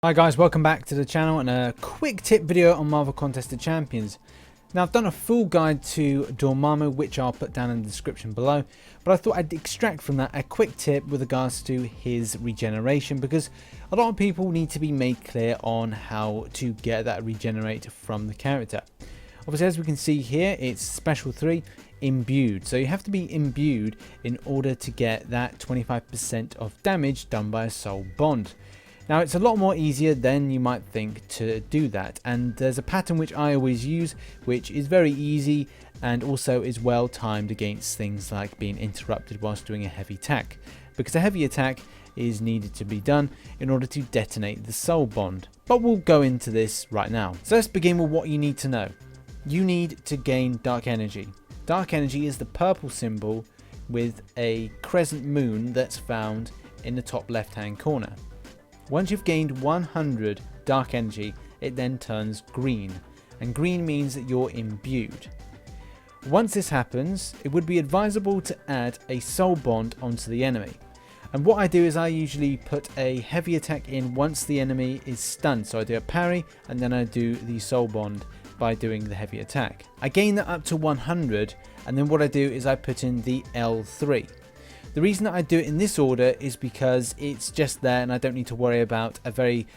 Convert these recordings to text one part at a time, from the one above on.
Hi guys, welcome back to the channel and a quick tip video on Marvel Contested Champions. Now I've done a full guide to Dormammu, which I'll put down in the description below, but I thought I'd extract from that a quick tip with regards to his regeneration, because a lot of people need to be made clear on how to get that regenerate from the character. Obviously, as we can see here, it's special 3, imbued, so you have to be imbued in order to get that 25% of damage done by a soul bond. Now it's a lot more easier than you might think to do that, and there's a pattern which I always use which is very easy and also is well timed against things like being interrupted whilst doing a heavy attack, because a heavy attack is needed to be done in order to detonate the soul bond. But we'll go into this right now. So let's begin with what you need to know. You need to gain dark energy. Dark energy is the purple symbol with a crescent moon that's found in the top left hand corner. Once you've gained 100 dark energy, it then turns green, and green means that you're imbued. Once this happens, it would be advisable to add a soul bond onto the enemy. And what I do is I usually put a heavy attack in once the enemy is stunned. So I do a parry and then I do the soul bond by doing the heavy attack. I gain that up to 100, and then what I do is I put in the L3. The reason that I do it in this order is because it's just there and I don't need to worry about a very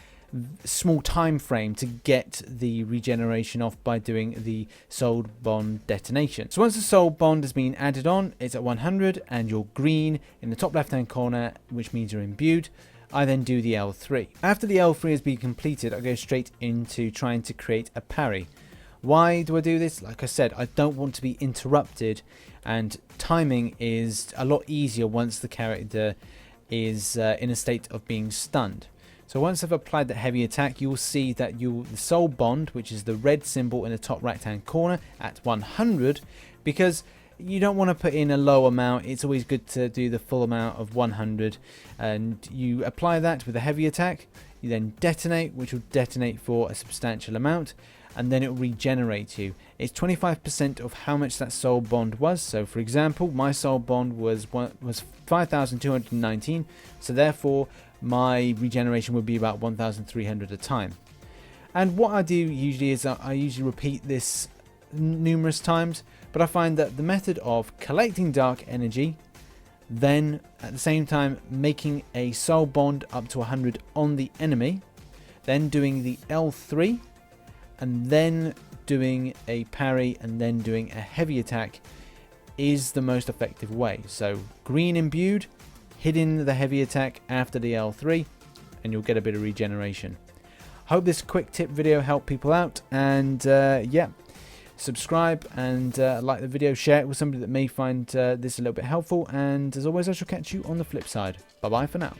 small time frame to get the regeneration off by doing the soul bond detonation. So once the soul bond has been added on, it's at 100 and you're green in the top left hand corner, which means you're imbued. I then do the L3. After the L3 has been completed, I go straight into trying to create a parry. Why do I do this? Like I said, I don't want to be interrupted, and timing is a lot easier once the character is in a state of being stunned. So once I've applied that heavy attack, you'll see that the soul bond, which is the red symbol in the top right hand corner, at 100, because you don't want to put in a low amount. It's always good to do the full amount of 100, and you apply that with a heavy attack. You then detonate, which will detonate for a substantial amount, and then it will regenerate you. It's 25% of how much that soul bond was. So for example, my soul bond was 5,219, so therefore my regeneration would be about 1,300 a time. And what I do usually is I usually repeat this numerous times, but I find that the method of collecting dark energy, then at the same time making a soul bond up to 100 on the enemy, then doing the L3, and then doing a parry, and then doing a heavy attack is the most effective way. So green imbued, hitting the heavy attack after the L3, and you'll get a bit of regeneration. Hope this quick tip video helped people out, and yeah, subscribe and like the video, share it with somebody that may find this a little bit helpful, and as always I shall catch you on the flip side. Bye bye for now.